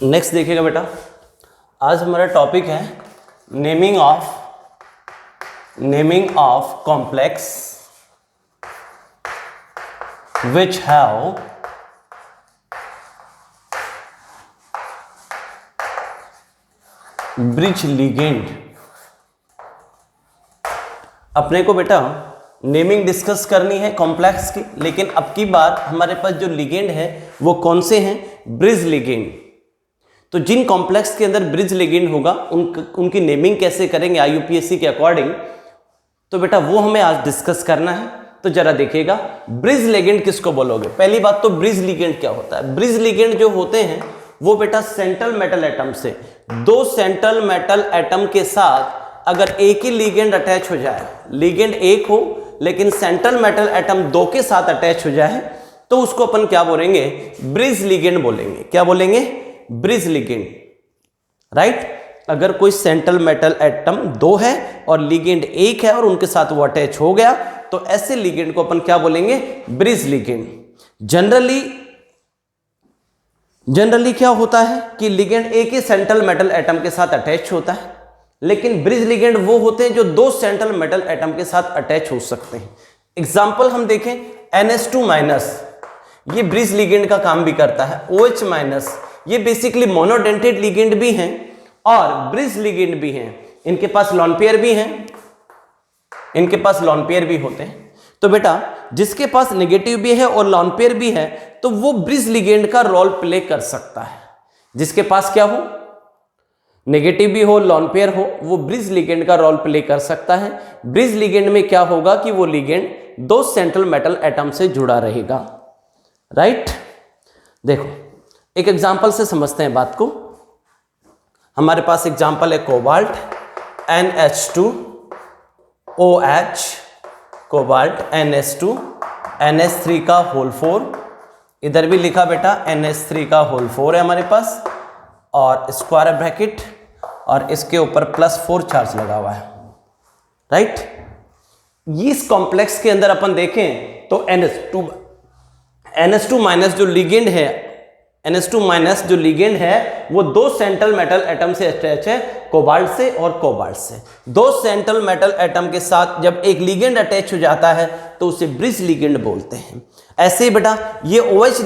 Next देखिएगा बेटा, आज हमारा टॉपिक है naming of complex which have bridge ligand. अपने को बेटा नेमिंग डिस्कस करनी है कॉम्प्लेक्स की, लेकिन अब की बार हमारे पास जो लिगेंड है वो कौन से हैं? Bridge ligand. तो जिन कॉम्प्लेक्स के अंदर ब्रिज लिगेंड होगा उनकी नेमिंग कैसे करेंगे IUPAC के अकॉर्डिंग, तो बेटा वो हमें आज डिस्कस करना है। तो जरा देखिएगा, ब्रिज लिगेंड किसको बोलोगे? पहली बात तो ब्रिज लिगेंड क्या होता है? ब्रिज लिगेंड जो होते हैं वो बेटा सेंट्रल मेटल एटम से, दो सेंट्रल मेटल एटम के साथ अगर एक ही लिगेंड अटैच हो जाए, लिगेंड एक हो लेकिन सेंट्रल मेटल एटम दो के साथ अटैच हो जाए, तो उसको अपन क्या बोलेंगे? ब्रिज लिगेंड बोलेंगे। क्या बोलेंगे? Bridge ligand, right. अगर कोई सेंट्रल मेटल एटम दो है और लिगेंड एक है और उनके साथ वो अटैच हो गया, तो ऐसे लिगेंड को अपन क्या बोलेंगे? Bridge ligand. जनरली क्या होता है कि लिगेंड एक ही सेंट्रल मेटल एटम के साथ अटैच होता है, लेकिन ब्रिज लिगेंड वो होते हैं जो दो सेंट्रल मेटल एटम के साथ अटैच हो सकते हैं। एग्जाम्पल हम देखें, NH2- ये ब्रिज लिगेंड का काम भी करता है। OH- ये बेसिकली मोनोडेंटेड लिगेंड भी हैं और ब्रिज लिगेंड भी हैं। इनके पास लॉन पेयर भी हैं, इनके पास लॉन पेयर भी होते हैं। तो बेटा जिसके पास नेगेटिव भी है और लॉन पेयर भी है तो वो ब्रिज लिगेंड का रोल प्ले कर सकता है। जिसके पास क्या हो, नेगेटिव भी हो, लॉन पेयर हो, वो ब्रिज लिगेंड का रोल प्ले कर सकता है। ब्रिज लिगेंड में क्या होगा कि वो लिगेंड दो सेंट्रल मेटल एटम से जुड़ा रहेगा, राइट। देखो एक एग्जांपल से समझते हैं बात को। हमारे पास एग्जांपल है cobalt, NH2OH, cobalt NH2, NH3 का होल 4, इधर भी लिखा बेटा NH3 का होल 4 है हमारे पास, और स्क्वायर ब्रैकेट और इसके ऊपर +4 चार्ज लगा हुआ है, राइट। इस कॉम्प्लेक्स के अंदर अपन देखें तो NH2- जो लिगेंड है, NH2- जो लिगेंड है वो दो सेंट्रल मेटल एटम से अटैच है, कोबाल्ट से और कोबाल्ट से। दो सेंट्रल मेटल एटम के साथ जब एक लिगेंड अटैच हो जाता है तो उसे ब्रिज लिगेंड बोलते हैं। ऐसे ही बेटा ये OH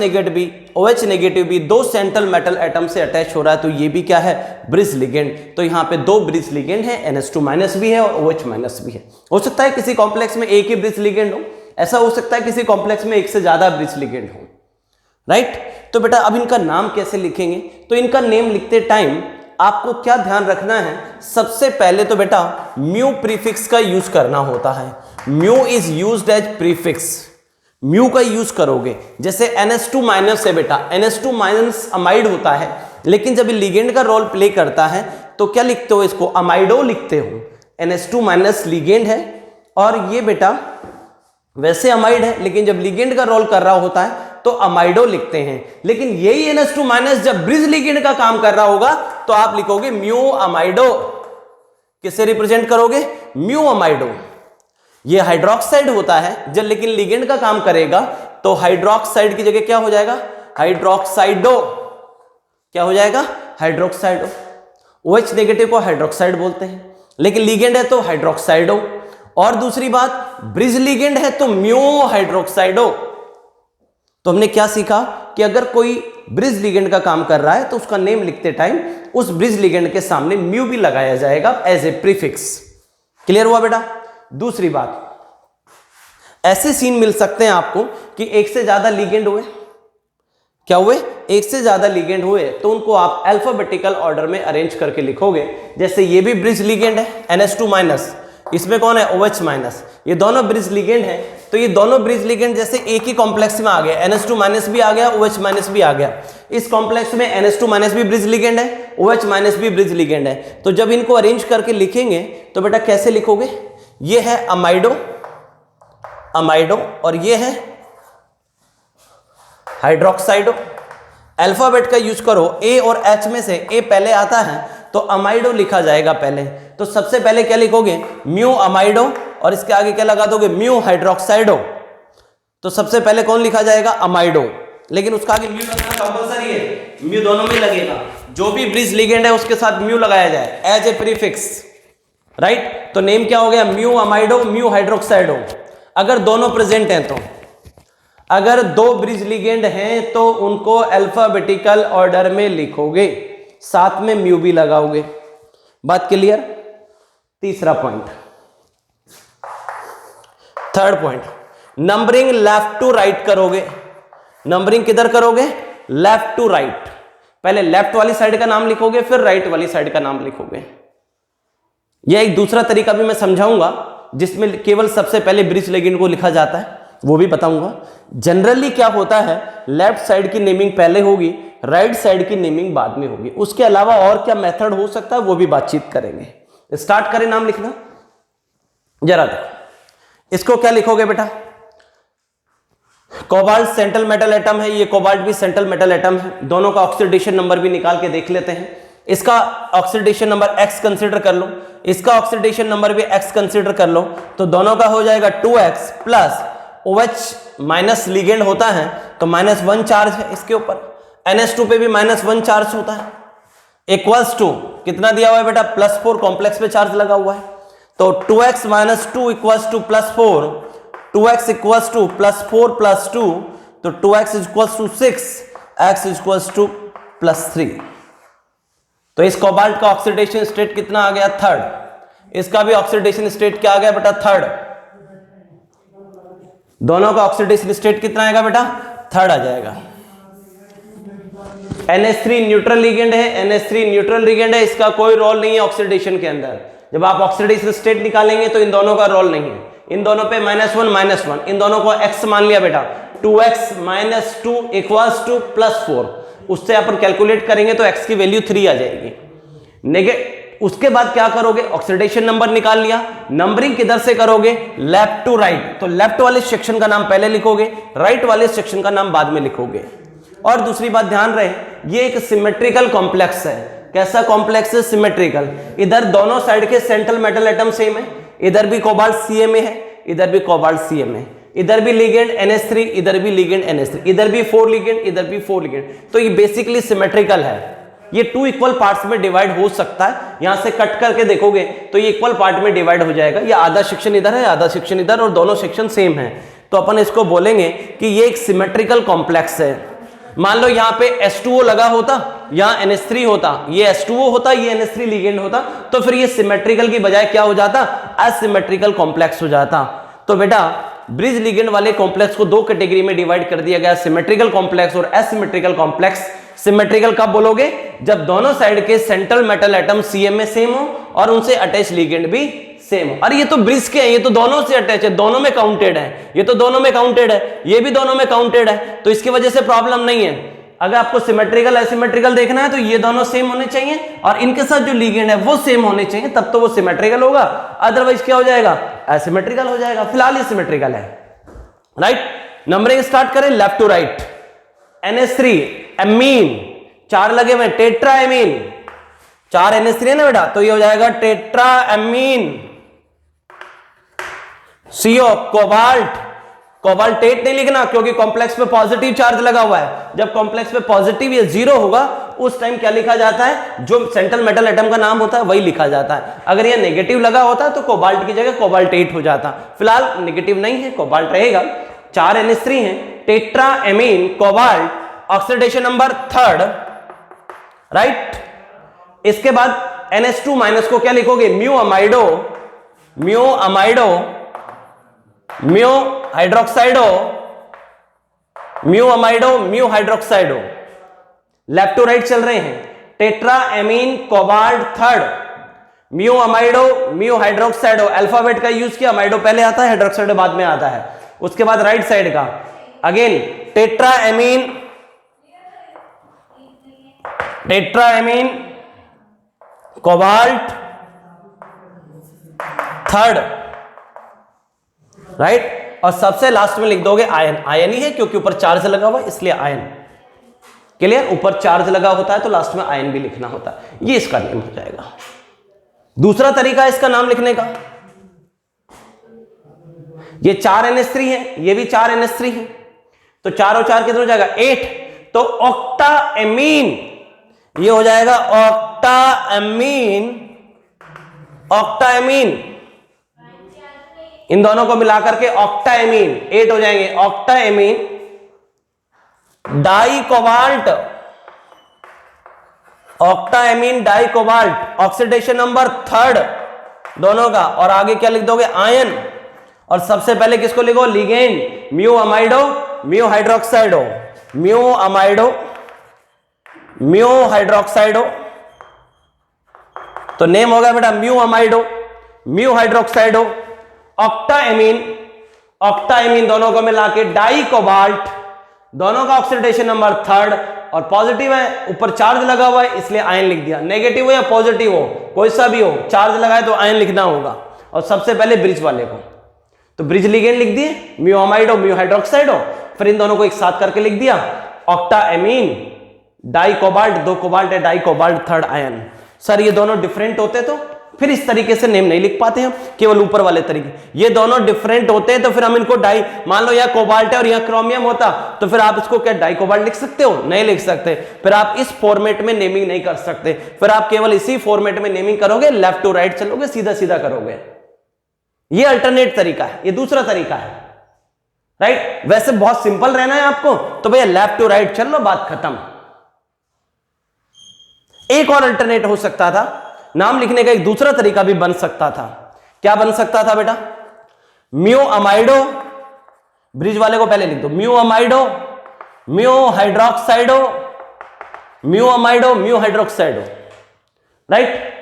नेगेटिव भी दो सेंट्रल मेटल एटम से अटैच हो रहा है, तो ये भी क्या है? Bridge ligand. तो यहाँ पे दो ब्रिज लिगेंड है, NH2- भी है और OH- भी है। हो सकता है किसी कॉम्प्लेक्स में एक ही ब्रिज लिगेंड हो, ऐसा हो सकता है किसी कॉम्प्लेक्स में एक से ज्यादा ब्रिज लिगेंड हो, राइट। तो बेटा अब इनका नाम कैसे लिखेंगे? तो इनका नेम लिखते टाइम आपको क्या ध्यान रखना है? सबसे पहले तो बेटा म्यू प्रीफिक्स का यूज करना होता है। Mu is used as prefix, mu का यूज करोगे। जैसे NH2- है बेटा, NH2- अमाइड होता है, लेकिन जब लिगेंड का रोल प्ले करता है तो क्या लिखते हो? इसको अमाइडो लिखते हो। NH2- लिगेंड है और ये बेटा वैसे अमाइड है, लेकिन जब लिगेंड का रोल कर रहा होता है तो अमाइडो लिखते हैं। लेकिन यही NH2- जब ब्रिज लिगेंड का काम कर रहा होगा तो आप लिखोगे म्यू अमाइडो। किससे रिप्रेजेंट करोगे? Mu amido. ये हाइड्रोक्साइड होता है, जब लेकिन लिगेंड का काम करेगा तो हाइड्रोक्साइड की जगह क्या हो जाएगा? हाइड्रोक्साइडो। क्या हो जाएगा? हाइड्रोक्साइडो। OH- को हाइड्रोक्साइड बोलते हैं, लेकिन लिगेंड है तो हाइड्रोक्साइडो। और दूसरी बात, ब्रिज लिगेंड है तो म्यू हाइड्रोक्साइडो। तो हमने क्या सीखा कि अगर कोई ब्रिज लिगेंड का काम कर रहा है तो उसका नेम लिखते टाइम उस ब्रिज लिगेंड के सामने म्यू भी लगाया जाएगा एज ए प्रीफिक्स। क्लियर हुआ बेटा? दूसरी बात, ऐसे सीन मिल सकते हैं आपको कि एक से ज्यादा लिगेंड हुए। क्या हुए? एक से ज्यादा लिगेंड हुए तो उनको आप अल्फाबेटिकल ऑर्डर में अरेंज करके लिखोगे। जैसे ये भी ब्रिज लिगेंड है NH2-, इसमें कौन है? OH-, ये दोनों ब्रिज लिगेंड है। तो ये दोनों ब्रिज लिगेंड जैसे एक ही कॉम्प्लेक्स में आ गया, NH2- भी आ गया, OH- भी आ गया। इस कॉम्प्लेक्स में NH2- भी ब्रिज लिगेंड है, OH- भी ब्रिज लिगेंड है। तो जब इनको अरेंज करके लिखेंगे तो बेटा कैसे लिखोगे? ये है अमाइडो और ये है हाइड्रोक्साइडो। अल्फाबेट का यूज करो, A और H में से A पहले आता है तो अमाइडो लिखा जाएगा पहले। तो सबसे पहले क्या लिखोगे? म्यू अमाइडो, और इसके आगे क्या लगा दोगे? Mu hydroxido. तो सबसे पहले कौन लिखा जाएगा? अमाइडो, लेकिन उसका आगे म्यू लगना कंपलसरी है, म्यू दोनों में लगेगा। जो भी ब्रिज लिगेंड है उसके साथ म्यू लगाया जाए एज ए प्रीफिक्स, राइट। तो नेम क्या हो गया, म्यू अमाइडो म्यू हाइड्रोक्साइडो। अगर दोनों प्रेजेंट हैं तो, अगर दो ब्रिज लिगेंड हैं तो उनको अल्फाबेटिकल ऑर्डर में लिखोगे, साथ में म्यू भी लगाओगे। बात क्लियर। तीसरा point, third point, numbering left to right करोगे। नंबरिंग किधर करोगे, लेफ्ट टू राइट। पहले लेफ्ट वाली साइड का नाम लिखोगे, फिर राइट वाली साइड का नाम लिखोगे। यह एक दूसरा तरीका भी मैं समझाऊंगा जिसमें केवल सबसे पहले ब्रिज लिगेंड को लिखा जाता है, वो भी बताऊंगा। जनरली क्या होता है, लेफ्ट साइड की नेमिंग पहले होगी, राइट साइड की नेमिंग बाद में होगी। उसके अलावा और क्या मेथड हो सकता है वो भी बातचीत करेंगे। स्टार्ट करें नाम लिखना। जरा देखो, इसको क्या लिखोगे बेटा, कोबाल्ट सेंट्रल मेटल एटम है, ये कोबाल्ट भी सेंट्रल मेटल एटम है। दोनों का ऑक्सीडेशन नंबर भी निकाल के देख लेते हैं। इसका ऑक्सीडेशन नंबर x कंसीडर कर लो, इसका ऑक्सीडेशन नंबर भी x कंसीडर कर लो, तो दोनों का हो जाएगा 2x plus OH minus ligand होता है तो -1 चार्ज है इसके ऊपर, NH2 पे भी -1 चार्ज होता है, इक्वल्स टू कितना दिया हुआ है बेटा, +4 कॉम्प्लेक्स पे चार्ज लगा हुआ है। तो 2x - 2 equals to +4, 2x equals to +4 + 2, तो 2x equals to 6, x equals to +3। तो इस कोबाल्ट का ऑक्सीडेशन स्टेट कितना आ गया, थर्ड। इसका भी ऑक्सीडेशन स्टेट क्या आ गया बेटा, थर्ड। दोनों का ऑक्सीडेशन स्टेट कितना आएगा बेटा, थर्ड आ जाएगा। NH3 न्यूट्रल लिगेंड है, NH3 न्यूट्रल लिगेंड है, इसका कोई रोल नहीं है ऑक्सीडेशन के अंदर। जब आप ऑक्सीडेशन स्टेट निकालेंगे तो इन दोनों का रोल नहीं है, इन दोनों पे -1 इन दोनों को x मान लिया बेटा, 2x - 2 इक्वल्स टू +4, उससे अपन कैलकुलेट करेंगे तो x की वैल्यू 3 आ जाएगी। उसके बाद क्या करोगे, ऑक्सीडेशन नंबर निकाल लिया, नंबरिंग किधर से करोगे, लेफ्ट टू राइट। तो लेफ्ट वाले सेक्शन का नाम पहले लिखोगे, राइट वाले सेक्शन का नाम बाद में लिखोगे। और दूसरी बात ध्यान रहे, ये एक सिमेट्रिकल कॉम्प्लेक्स है। कैसा कॉम्प्लेक्स है, सिमेट्रिकल। इधर दोनों साइड के सेंट्रल मेटल एटम सेम है, इधर भी कोबाल्ट CMa है, इधर भी कोबाल्ट CMa, इधर भी लिगेंड NH3, इधर भी लिगेंड NH3, इधर भी 4 लिगेंड, इधर भी 4 लिगेंड। तो ये बेसिकली सिमेट्रिकल है। ये 2 इक्वल पार्ट्स में डिवाइड हो सकता है, यहां से कट करके देखोगे तो ये इक्वल पार्ट में डिवाइड हो जाएगा। ये आधा सेक्शन इधर है, आधा सेक्शन इधर, और दोनों सेक्शन सेम है, तो अपन इसको बोलेंगे कि ये एक सिमेट्रिकल कॉम्प्लेक्स है। मान लो यहाँ पे H2O लगा होता, यहाँ NH3 होता, ये H2O होता, ये NH3 लिगेंड होता, तो फिर ये सिमेट्रिकल की बजाय क्या हो जाता, असिमेट्रिकल कॉम्प्लेक्स हो जाता। तो बेटा ब्रिज लिगेंड वाले कॉम्प्लेक्स को 2 कैटेगरी में डिवाइड कर दिया गया, सिमेट्रिकल कॉम्प्लेक्स और एसिमेट्रिकल कॉम्प्लेक्स। सिमेट्रिकल कब बोलोगे, जब दोनों साइड के central metal atom CMa same हो और उनसे अटैच लिगेंड भी सेम हो। अरे ये तो ब्रिज के हैं, ये तो दोनों से अटैच है, दोनों में काउंटेड है, ये तो दोनों में काउंटेड है, ये भी दोनों में काउंटेड है, तो इसकी वजह से प्रॉब्लम नहीं है। अगर आपको सिमेट्रिकल एसिमेट्रिकल देखना है तो ये दोनों सेम होने चाहिए और इनके साथ जो लिगेंड है वो सेम होने चाहिए, तब तो वो सिमेट्रिकल होगा, अदरवाइज क्या हो जाएगा, एसिमेट्रिकल हो जाएगा। फिलहाल ये सिमेट्रिकल है, राइट। नंबरिंग स्टार्ट करें left to right. NH3 amine, 4 लगे हुए, टेट्रा एमीन, 4 NH3 है ना बेटा, तो ये हो जाएगा tetra amine. CO cobalt, cobaltate नहीं लिखना क्योंकि कॉम्प्लेक्स पे पॉजिटिव चार्ज लगा हुआ है। जब कॉम्प्लेक्स पे पॉजिटिव या 0 होगा उस टाइम क्या लिखा जाता है, जो सेंट्रल मेटल एटम का नाम होता है वही लिखा जाता है। अगर ये नेगेटिव लगा होता तो कोबाल्ट की जगह कोबाल्टेट हो जाता। फिलहाल नेगेटिव नहीं है, कोबाल्ट रहेगा। 4 NH3 है, tetra ammine cobalt, oxidation number 3, right. इसके बाद NH2 माइनस को क्या लिखोगे, mu amido, mu amido, mu hydroxido, mu amido, mu hydroxido. Left to right चल रहे हैं, tetra ammine cobalt 3, mu amido, mu hydroxido. Alphabet का यूज किया, अमाइडो पहले आता है, हाइड्रोक्साइडो बाद में आता है। उसके बाद राइट साइड का again tetra amine, tetra ammine cobalt 3, right. और सबसे लास्ट में लिख दोगे आयन, आयन ही है क्योंकि ऊपर चार्ज लगा हुआ है इसलिए आयन। क्लियर, ऊपर चार्ज लगा होता है तो लास्ट में आयन भी लिखना होता है, ये इसका नेम हो जाएगा। दूसरा तरीका इसका नाम लिखने का, ये 4 NH3 है, ये भी 4 NH3 है, तो 4 और 4 कितना हो जाएगा 8, तो ऑक्टा एमीन। ये हो जाएगा ऑक्टाएमीन, ऑक्टाएमीन, इन दोनों को मिलाकर के ऑक्टाएमीन 8 हो जाएंगे। Octaammine di cobalt, octaammine di cobalt, oxidation number 3 दोनों का। और आगे क्या लिख दोगे? आयन। और सबसे पहले किसको लिखो? Ligand, mu amido, mu hydroxido, mu amido, mu hydroxido. तो नेम होगा बेटा mu amido, mu hydroxido, octaammine, octaammine दोनों को मिला के डाई कोबाल्ट, दोनों का ऑक्सीडेशन नंबर 3 और पॉजिटिव है, ऊपर चार्ज लगा हुआ है इसलिए आयन लिख दिया। नेगेटिव हो या पॉजिटिव हो, कोई सा भी हो, चार्ज लगाए तो आयन लिखना होगा। और सबसे पहले ब्रिज वाले को, तो ब्रिज लिगेंड लिख दिए, म्यू अमाइडो, म्यू हाइड्रोक्साइडो। फिर इन दोनों को एक साथ करके लिख दिया ऑक्टाएमीन डाई कोबाल्ट, 2 कोबाल्ट है, डाई कोबाल्ट 3 आयन। सर ये दोनों डिफरेंट होते तो फिर इस तरीके से नेम नहीं लिख पाते हम, केवल ऊपर वाले तरीके। ये दोनों डिफरेंट होते हैं तो फिर हम इनको डाई, मान लो यह कोबाल्ट है और यह क्रोमियम होता तो फिर आप इसको क्या डाई कोबाल्ट लिख सकते हो? नहीं लिख सकते। फिर आप इस फॉर्मेट में नेमिंग नहीं कर सकते, फिर आप केवल इसी फॉर्मेट में नेमिंग करोगे, लेफ्ट टू राइट चलोगे, सीधा सीधा करोगे। ये अल्टरनेट तरीका है, ये दूसरा तरीका है, राइट। वैसे बहुत सिंपल रहना है आपको तो भैया लेफ्ट टू राइट चल लो, बात खत्म। एक और अल्टरनेट हो सकता था, नाम लिखने का एक दूसरा तरीका भी बन सकता था। क्या बन सकता था बेटा? म्यू अमाइडो, ब्रिज वाले को पहले लिख दो, mu amido, mu hydroxido, mu amido, mu hydroxido, right.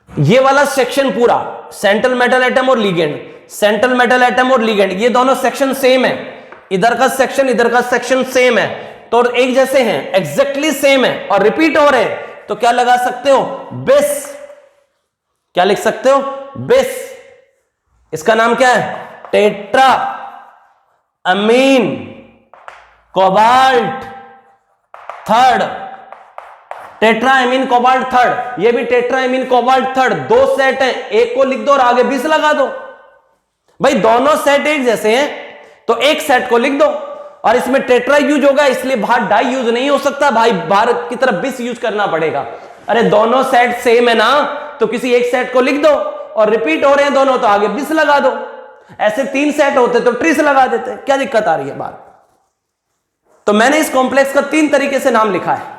ये वाला सेक्शन पूरा सेंट्रल मेटल एटम और लिगेंड, सेंट्रल मेटल एटम और लिगेंड, ये दोनों सेक्शन सेम है। इधर का सेक्शन, इधर का सेक्शन सेम है, तो एक जैसे हैं, एग्जैक्टली सेम है और रिपीट हो रहे हैं, तो क्या लगा सकते हो? बिस। क्या लिख सकते हो? बिस। इसका नाम क्या है? Tetra amine cobalt 3, tetra amine cobalt 3। ये भी टेट्रा अमीन कोबाल्ट 3, 2 सेट है, एक को लिख दो और आगे 20 लगा दो। भाई दोनों सेट एक जैसे हैं तो एक सेट को लिख दो, और इसमें टेट्रा यूज होगा इसलिए बाहर डाई यूज नहीं हो सकता भाई, बाहर की तरफ 20 यूज करना पड़ेगा। अरे दोनों सेट सेम है ना, तो किसी एक सेट को लिख दो और रिपीट हो रहे हैं दोनों तो आगे 20 लगा दो। ऐसे 3 सेट होते तो 30 लगा देते, क्या दिक्कत आ रही है बात? तो मैंने इस कॉम्प्लेक्स का 3 तरीके से नाम लिखा है।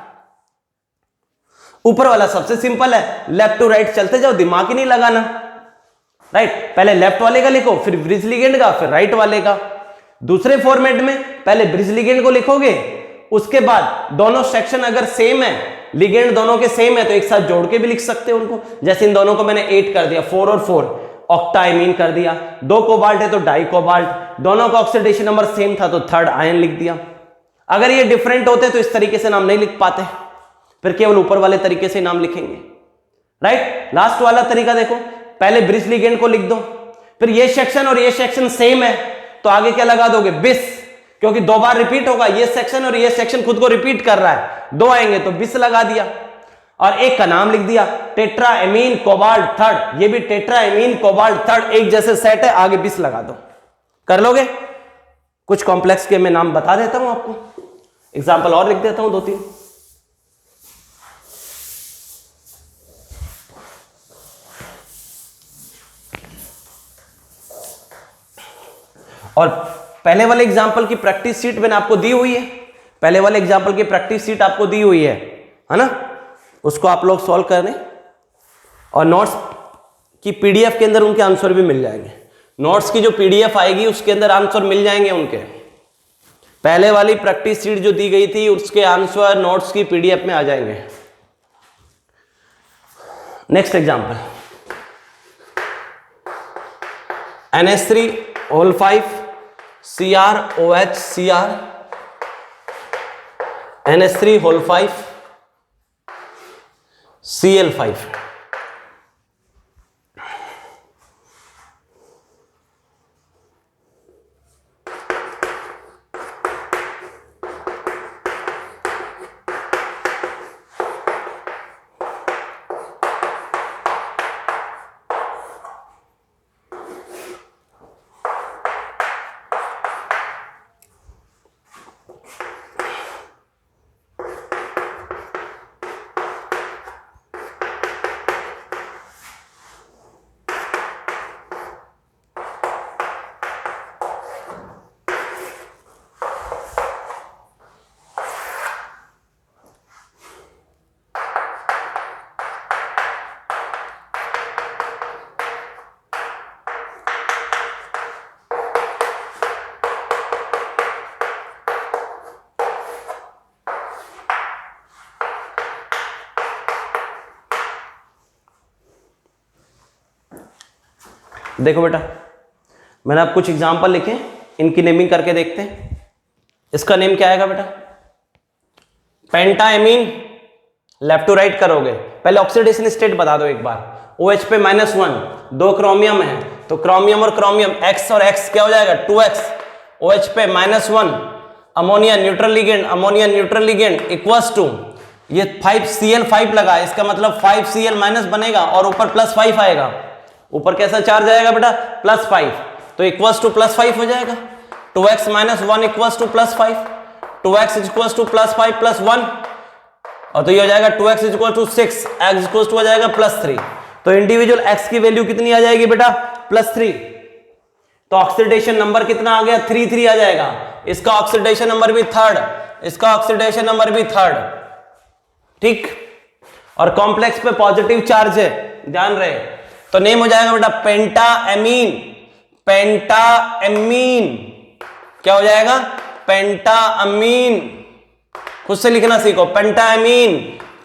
ऊपर वाला सबसे सिंपल है, लेफ्ट टू राइट चलते जाओ, दिमाग ही नहीं लगाना, राइट। पहले लेफ्ट वाले का लिखो, फिर ब्रिज लिगेंड का, फिर राइट वाले का। दूसरे फॉर्मेट में पहले ब्रिज लिगेंड को लिखोगे, उसके बाद दोनों सेक्शन अगर सेम है, लिगेंड दोनों के सेम है, तो एक साथ जोड़ के भी लिख सकते हो उनको। जैसे इन दोनों को मैंने 8 कर दिया, 4 और 4, ऑक्टाएमीन कर दिया। 2 कोबाल्ट है तो डाई कोबाल्ट, दोनों का ऑक्सीडेशन नंबर सेम था तो 3 आयन लिख दिया। अगर ये डिफरेंट होते तो इस तरीके से नाम नहीं लिख पाते, फिर केवल ऊपर वाले तरीके से नाम लिखेंगे, राइट। लास्ट वाला तरीका देखो, पहले ब्रिज लिगेंड को लिख दो, फिर ये सेक्शन और ये सेक्शन सेम है तो आगे क्या लगा दोगे? बिस, क्योंकि 2 बार रिपीट होगा, ये सेक्शन और ये सेक्शन खुद को रिपीट कर रहा है, 2 आएंगे तो बिस लगा दिया। और एक का नाम लिख दिया टेट्रा एमीन कोबाल्ट 3, ये भी टेट्रा एमीन कोबाल्ट 3 एक जैसे सेट है, आगे बिस लगा दो। कर लोगे? कुछ कॉम्प्लेक्स के मैं नाम बता देता हूं आपको, एग्जाम्पल और लिख देता हूं 2-3। और पहले वाले एग्जाम्पल की प्रैक्टिस शीट मैंने आपको दी हुई है, पहले वाले एग्जाम्पल की प्रैक्टिस शीट आपको दी हुई है ना, उसको आप लोग सॉल्व करें और नोट्स की पीडीएफ के अंदर उनके आंसर भी मिल जाएंगे। नोट्स की जो पीडीएफ आएगी उसके अंदर आंसर मिल जाएंगे उनके। पहले वाली प्रैक्टिस शीट जो दी गई थी उसके आंसर नोट्स की पीडीएफ में आ जाएंगे। Next example, NH3O5 CrOH Cr, NH3O5 Cl5। देखो बेटा, मैंने आप कुछ एग्जाम्पल लिखे, इनकी नेमिंग करके देखते हैं। इसका नेम क्या आएगा बेटा? पेंटाएमीन। लेफ्ट टू राइट करोगे, पहले ऑक्सीडेशन स्टेट बता दो एक बार। OH पे -1, 2 क्रोमियम है, तो क्रोमियम और क्रोमियम X और X क्या हो जाएगा? 2X। OH पे -1, ammonia neutral ligand, ammonia neutral ligand equals to, ये 5Cl5 लगा, इसका मतलब 5Cl- बनेगा और ऊपर +5 आएगा। ऊपर कैसा चार्ज आएगा बेटा? +5, तो इक्वल्स टू +5 हो जाएगा। 2x - 1 equals to +5, 2x equals to +5 + 1, और तो ये हो जाएगा 2x equal to 6, x equal to हो जाएगा +3। तो इंडिविजुअल x की वैल्यू कितनी आ जाएगी बेटा? +3। तो ऑक्सीडेशन नंबर कितना आ गया? 3 आ जाएगा। इसका ऑक्सीडेशन नंबर भी 3rd, इसका ऑक्सीडेशन नंबर भी 3rd, ठीक। और कॉम्प्लेक्स पे पॉजिटिव चार्ज है, ध्यान रहे, तो नेम हो जाएगा बेटा पेंटाएमीन। पेंटाएमीन क्या हो जाएगा? पेंटाएमीन। खुद से लिखना सीखो, पेंटाएमीन।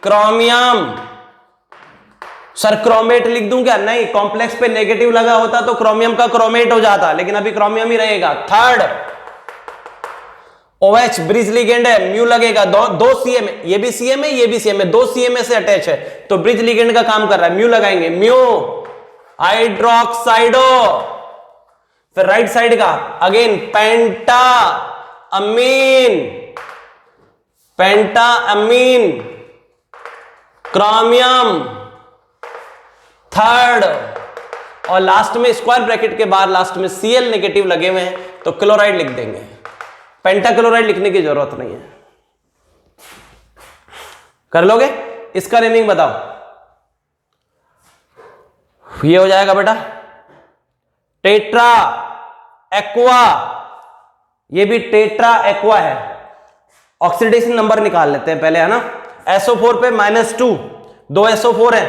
क्रोमियम, सर क्रोमेट लिख दूं क्या? नहीं, कॉम्प्लेक्स पे नेगेटिव लगा होता तो क्रोमियम का क्रोमेट हो जाता, लेकिन अभी क्रोमियम ही रहेगा। 3rd OH ब्रिज लिगेंड है, म्यू लगेगा, दो CM, ये भी CM है, ये भी CM है, 2 CM से अटैच है, तो ब्रिज लिगेंड का काम कर रहा है, म्यू लगाएंगे, म्यू हाइड्रोक्साइडो। फिर राइट साइड का अगेन पेंटाअमीन, पेंटाअमीन, क्रोमियम 3rd, और लास्ट में स्क्वायर ब्रैकेट के बाहर लास्ट में Cl नेगेटिव लगे हुए हैं, तो क्लोराइड लिख देंगे। पेंटाक्लोराइड लिखने की जरूरत नहीं है, कर लोगे? इसका नेमिंग बताओ। ये हो जाएगा बेटा टेट्रा एक्वा, ये भी टेट्रा एक्वा है। ऑक्सीडेशन नंबर निकाल लेते हैं पहले, है ना। SO4 पे -2, 2 SO4 है।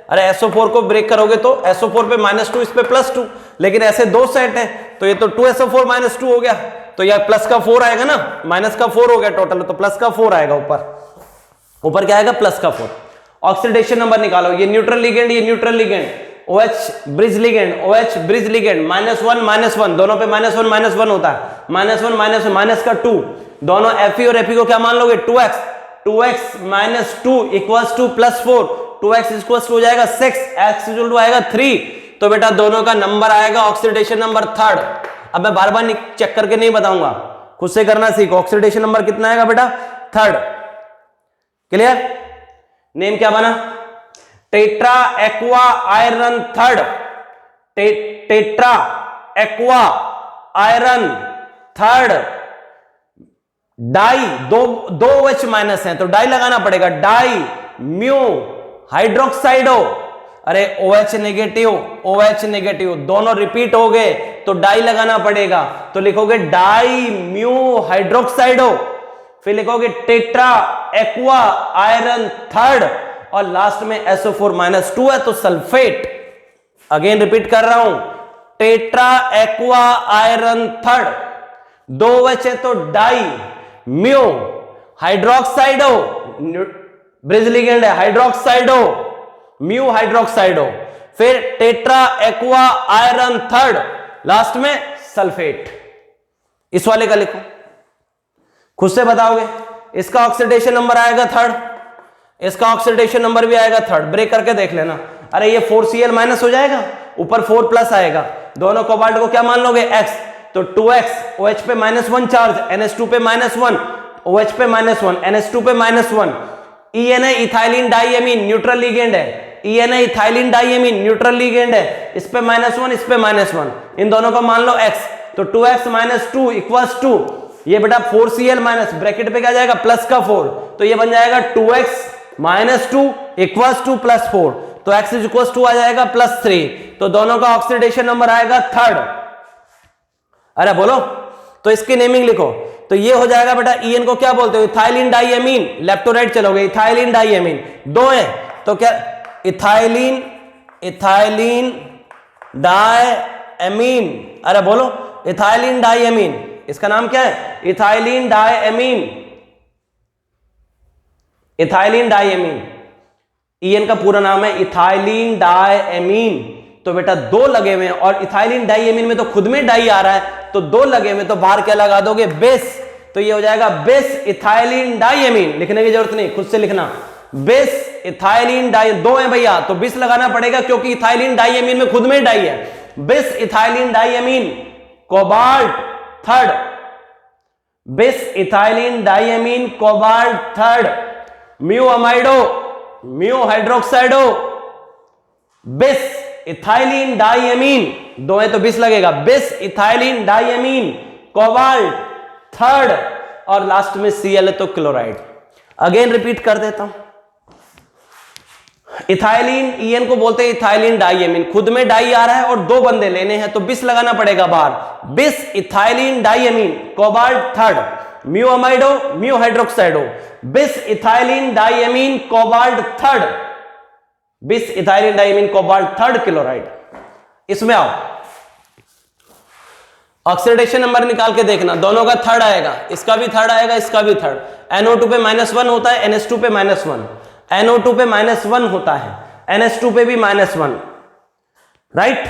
अरे SO4 को ब्रेक करोगे तो SO4 पे -2, इस पे +2, लेकिन ऐसे 2 सेट है, तो ये तो 2 SO4 -2 हो गया, तो यह प्लस का 4 आएगा ना, माइनस का 4 हो गया टोटल, तो प्लस का 4 आएगा ऊपर क्या आएगा? प्लस का 4। ऑक्सीडेशन नंबर निकालो, ये न्यूट्रल लिगेंड, ये neutral ligand, OH bridge ligand, OH bridge ligand, -1 -1, दोनों पे -1 -1 होता है, -1 माइनस का 2, दोनों Fe और Fe को क्या मान लोगे? 2x, 2x - 2 equals to +4, 2x equals to हो जाएगा 6, x इक्वल टू आएगा 3, तो बेटा दोनों का नंबर आएगा ऑक्सीडेशन नंबर 3rd। अब मैं बार बार चेक करके नहीं बताऊंगा, खुद से करना सीखो। ऑक्सीडेशन नंबर कितना आएगा बेटा? 3rd। क्लियर? नेम क्या बना? Tetra aqua iron 3rd, tetra aqua iron 3rd। Di, दो OH माइनस है तो डाई लगाना पड़ेगा, डाई म्यू हाइड्रोक्साइडो। अरे OH नेगेटिव दोनों रिपीट हो गए तो डाई लगाना पड़ेगा, तो लिखोगे डाई म्यू हाइड्रोक्साइडो, फिर लिखोगे टेट्रा एक्वा आयरन 3rd, और लास्ट में SO4 -2 है तो सल्फेट। अगेन रिपीट कर रहा हूं, tetra aqua iron 3rd, 2 OH है तो डाई म्यू हाइड्रोक्साइडो, ब्रिज लिगेंड है हाइड्रोक्साइडो, म्यू हाइड्रोक्साइडो, फिर tetra aqua iron 3rd, last में सल्फेट। इस वाले का लिखो, खुद से बताओगे। इसका ऑक्सीडेशन नंबर आएगा 3rd, इसका ऑक्सीडेशन नंबर भी आएगा 3rd, ब्रेक करके देख लेना। अरे ये 4Cl- हो जाएगा, ऊपर 4+ आएगा, दोनों कोबाल्ट को क्या मान लोगे? X, तो 2x, OH पे -1 चार्ज, NH2 पे -1, OH पे -1, NH2 पे -1, ENA ethylene diamine neutral ligand है, ENA ethylene diamine neutral ligand है, इस पे -1, इस पे -1, इन दोनों को मान लो X, तो 2x - 2 इक्वल्स टू, ये बेटा 4Cl- ब्रैकेट पे क्या जाएगा? प्लस का 4, तो ये बन जाएगा 2x - 2 इक्वल्स टू +4, तो x इक्वल्स टू आ जाएगा +3, तो दोनों का ऑक्सीडेशन नंबर आएगा 3rd। अरे बोलो, तो इसकी नेमिंग लिखो, तो ये हो जाएगा बेटा, EN को क्या बोलते हो? Ethylene diamine. Left to right चलोगे, इथाइलिन डाइएमीन 2 है तो क्या? Ethylene diamine. अरे बोलो, इथाइलिन डाइएमीन, इसका नाम क्या है? Ethylene diamine, ethylene diamine. EN का पूरा नाम है इथाइलिन डाइएमीन, तो बेटा 2 लगे हुए हैं, और इथाइलिन डाइएमीन में तो खुद में डाई आ रहा है, तो 2 लगे हुए तो बाहर क्या लगा दोगे, बेस। तो ये हो जाएगा बेस इथाइलिन डाइएमीन, लिखने की जरूरत नहीं, खुद से लिखना, बेस इथाइलिन डाई, 2 है भैया तो बेस लगाना पड़ेगा क्योंकि इथाइलिन डाइएमीन में खुद में डाई है। Bis ethylene diamine cobalt third, bis ethylene diamine cobalt third, mu amido mu hydroxido, bis ethylene diamine, 2 है तो 20 लगेगा, bis ethylene diamine cobalt third, और लास्ट में Cl है तो क्लोराइड। अगेन रिपीट कर देता हूं, इथाइलिन EN को बोलते हैं इथाइलिन डाइएमीन, खुद में डाई आ रहा है और 2 बंदे लेने हैं तो बिस लगाना पड़ेगा बाहर, bis ethylene diamine cobalt third, mu amido mu hydroxido, bis ethylene diamine cobalt third, bis ethylene diamine cobalt third chloride. इसमें आओ, ऑक्सीडेशन नंबर निकाल के देखना, दोनों का थर्ड आएगा, इसका भी थर्ड आएगा, इसका भी थर्ड। NO2 पे -1 होता है, NH2 पे -1, NO2 पे -1 होता है, NH2 पे भी -1, राइट।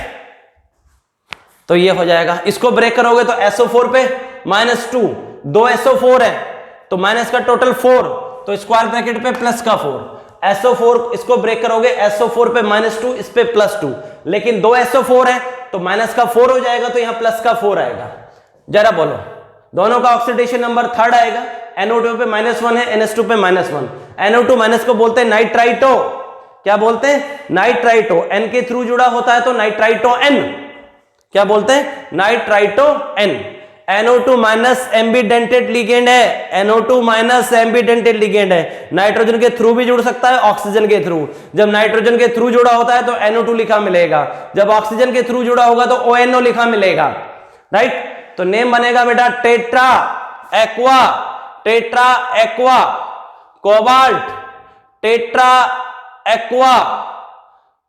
तो ये हो जाएगा, इसको ब्रेक करोगे तो SO4 पे -2, 2 SO4 है तो माइनस का टोटल 4, तो स्क्वायर ब्रैकेट पे प्लस का 4, SO4 इसको ब्रेक करोगे, SO4 पे -2, इस पे +2, लेकिन 2 SO4 है तो माइनस का 4 हो जाएगा, तो यहां प्लस का 4 आएगा। जरा बोलो, दोनों का ऑक्सीडेशन नंबर थर्ड आएगा, NO2 पे -1 है, NH2 पे -1, NO2 माइनस को बोलते हैं नाइट्राइटो, क्या बोलते हैं, नाइट्राइटो, N के थ्रू जुड़ा होता है तो नाइट्राइटो N, क्या बोलते हैं, nitrito N। NO2 minus ambidentate ligand है, NO2 माइनस एम्बिडेंटेड लिगेंड है, नाइट्रोजन के थ्रू भी जुड़ सकता है, ऑक्सीजन के थ्रू। जब नाइट्रोजन के थ्रू जुड़ा होता है तो NO2 लिखा मिलेगा, जब ऑक्सीजन के थ्रू जुड़ा होगा तो ONO लिखा मिलेगा, राइट। तो नेम बनेगा बेटा tetra aqua, tetra aqua cobalt, tetra aqua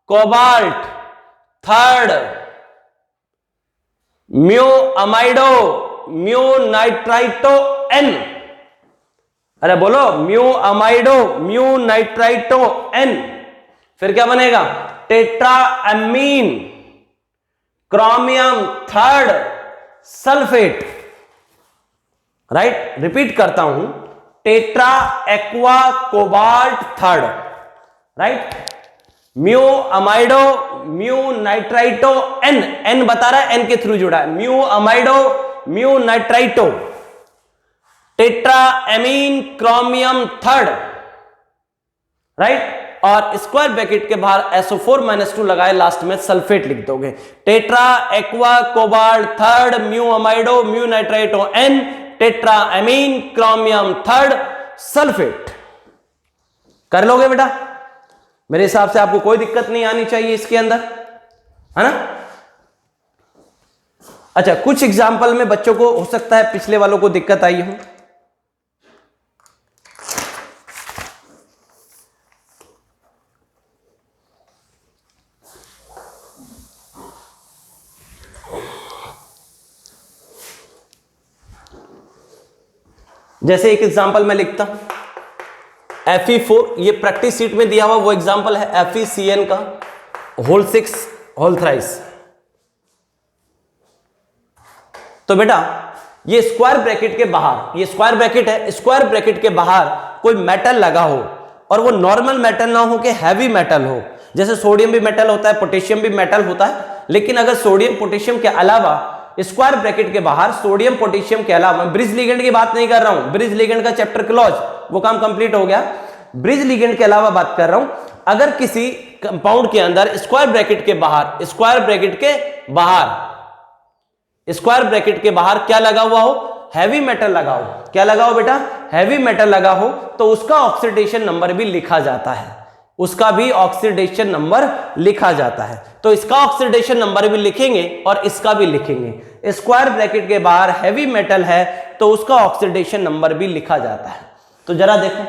cobalt third, mu amido mu nitrito N, अरे बोलो mu amido mu nitrito N। फिर क्या बनेगा, tetra ammine chromium third sulphate, right. Repeat करता हूं, tetra aqua cobalt third, right, mu amido mu nitrito N, N बता रहा है N के थ्रू जुड़ा है, mu amido mu nitrito, tetra amine chromium third, right. और स्क्वायर ब्रैकेट के बाहर SO4 -2 लगाए, लास्ट में सल्फेट लिख दोगे, tetra aqua cobalt third mu amido mu nitrito N, tetra amine chromium third sulphate. कर लोगे बेटा, मेरे हिसाब से आपको कोई दिक्कत नहीं आनी चाहिए इसके अंदर, है ना। अच्छा, कुछ एग्जाम्पल में बच्चों को हो सकता है पिछले वालों को दिक्कत आई हो। जैसे एक एग्जाम्पल मैं लिखता हूं, Fe4, ये प्रैक्टिस सीट में दिया हुआ वो एग्जाम्पल है FeCN का होल 6 होल थ्राइस। तो बेटा ये स्क्वायर ब्रैकेट के बाहर, ये स्क्वायर ब्रैकेट है, स्क्वायर ब्रैकेट के बाहर कोई मेटल लगा हो और वो नॉर्मल मेटल ना हो कि हैवी मेटल हो, जैसे सोडियम भी मेटल होता है, पोटेशियम भी मेटल होता है, लेकिन अगर सोडियम पोटेशियम के अलावा स्क्वायर ब्रैकेट के बाहर सोडियम पोटेशियम के अलावा, मैं ब्रिज लिगेंड की बात नहीं कर रहा हूं, ब्रिज लिगेंड का चैप्टर क्लोज, वो काम कंप्लीट हो गया, ब्रिज लिगेंड के अलावा बात कर रहा हूं, अगर किसी कंपाउंड के अंदर स्क्वायर ब्रैकेट के बाहर, स्क्वायर ब्रैकेट के बाहर, स्क्वायर ब्रैकेट के बाहर क्या लगा हुआ हो, हैवी मेटल लगा हो, क्या लगा हो बेटा, हैवी मेटल लगा हो, तो उसका ऑक्सीडेशन नंबर भी लिखा जाता है, उसका भी ऑक्सीडेशन नंबर लिखा जाता है। तो इसका ऑक्सीडेशन नंबर भी लिखेंगे और इसका भी लिखेंगे। स्क्वायर ब्रैकेट के बाहर हैवी मेटल है तो उसका ऑक्सीडेशन नंबर भी लिखा जाता है। तो जरा देखो,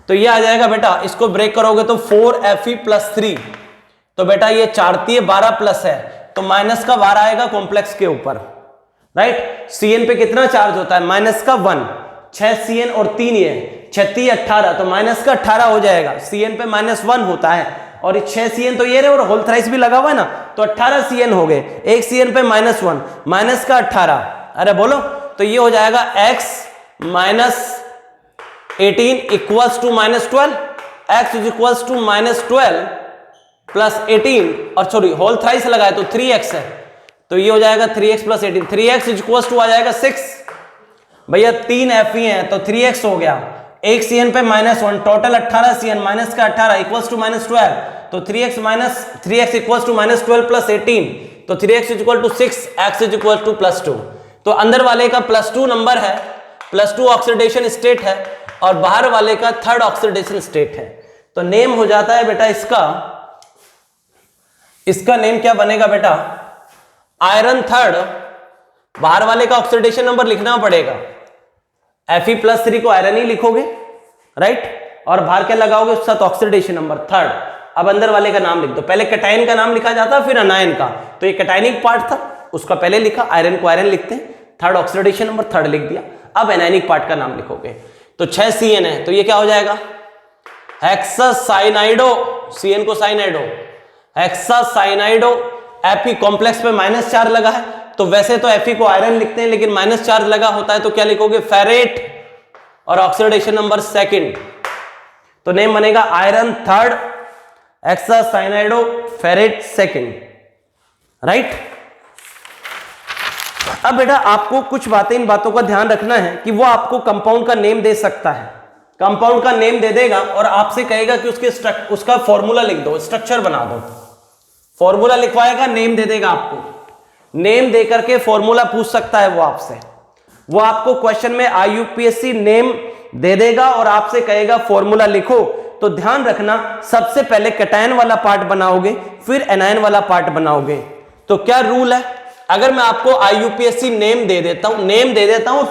तो ये आ जाएगा बेटा, इसको ब्रेक करोगे तो 4Fe+3, तो बेटा ये 4 12 प्लस है तो माइनस का 12 आएगा कॉम्प्लेक्स के ऊपर, राइट। Cn पे कितना चार्ज होता है, माइनस का 1, 6 Cn और 3 ये 36 18, तो माइनस का 18 हो जाएगा। Cn पे -1 होता है, और ये 6 CN तो ये रहे और होल थ्राइस भी लगा हुआ है ना, तो 18 CN हो गए। 1 CN पे -1, माइनस का 18, अरे बोलो, तो ये हो जाएगा x minus 18 equals to -12, x is equals to -12 plus 18, और सॉरी होल थ्राइस लगाए तो 3x है, तो ये हो जाएगा 3x plus 18, 3x is equals to आ जाएगा 6। भैया 3 Fe है तो 3x हो गया, 1 CN पे -1, टोटल 18 CN, माइनस का 18 इक्वल्स टू -12, तो 3x इक्वल्स टू -12 प्लस 18, तो 3x is equal to 6, x is equal to +2। तो अंदर वाले का +2 नंबर है, +2 ऑक्सीडेशन स्टेट है, और बाहर वाले का 3rd ऑक्सीडेशन स्टेट है। तो नेम हो जाता है बेटा इसका नेम क्या बनेगा बेटा, आयरन 3rd, बाहर वाले का ऑक्सीडेशन नंबर लिखना पड़ेगा, Fe+3 को आयरन ही लिखोगे, राइट, और बाहर क्या लगाओगे उसके साथ ऑक्सीडेशन नंबर 3rd। अब अंदर वाले का नाम लिख दो, पहले कैटायन का नाम लिखा जाता फिर अनायन का, तो ये कैटायनिक पार्ट था उसका पहले लिखा, आयरन को आयरन लिखते हैं, 3rd ऑक्सीडेशन नंबर 3rd लिख दिया। अब एनायनिक पार्ट का नाम लिखोगे, तो 6 CN है, तो ये क्या हो जाएगा हेक्सासाइनाइडो, CN को साइनाइडो, हेक्सासाइनाइडो। Fe कॉम्प्लेक्स पे -4 लगा है, तो वैसे तो Fe को आयरन लिखते हैं, लेकिन -4 लगा होता है तो क्या लिखोगे फेरेट, और ऑक्सीडेशन नंबर 2nd, तो नेम बनेगा iron 3rd हेक्सासाइनाइडो ferret 2nd, right. अब बेटा आपको कुछ बातें, इन बातों का ध्यान रखना है कि वो आपको कंपाउंड का नेम दे सकता है, कंपाउंड का नेम दे देगा और आपसे कहेगा कि उसका फॉर्मूला लिख दो, स्ट्रक्चर बना दो, फॉर्मूला लिखवाएगा, नेम दे देगा आपको, नेम दे करके फॉर्मूला पूछ सकता है वो आपसे, वो आपको क्वेश्चन में IUPAC नेम दे देगा और आपसे कहेगा फॉर्मूला लिखो। तो ध्यान रखना, सबसे पहले कैटायन वाला पार्ट बनाओगे, फिर एनायन वाला पार्ट बनाओगे। तो क्या रूल है, अगर मैं आपको IUPAC नेम दे देता हूं और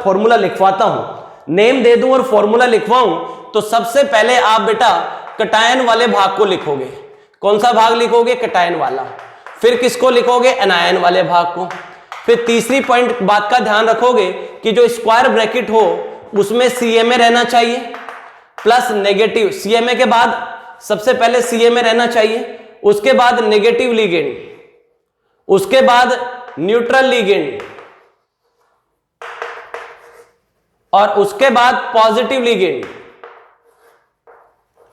फॉर्मूला लिखवाता हूं, नेम दे दूं और फॉर्मूला लिखवाऊं, तो सबसे पहले आप बेटा कैटायन वाले भाग को लिखोगे। कौन सा भाग लिखोगे, कैटायन वाला। फिर किसको लिखोगे, एनायन वाले भाग को। फिर तीसरी पॉइंट बात का ध्यान रखोगे कि जो स्क्वायर ब्रैकेट हो उसमें CMA रहना चाहिए प्लस नेगेटिव, CMA के बाद सबसे पहले CMA रहना चाहिए, उसके बाद नेगेटिव लिगेंड, उसके बाद न्यूट्रल लिगेंड, और उसके बाद पॉजिटिव लिगेंड।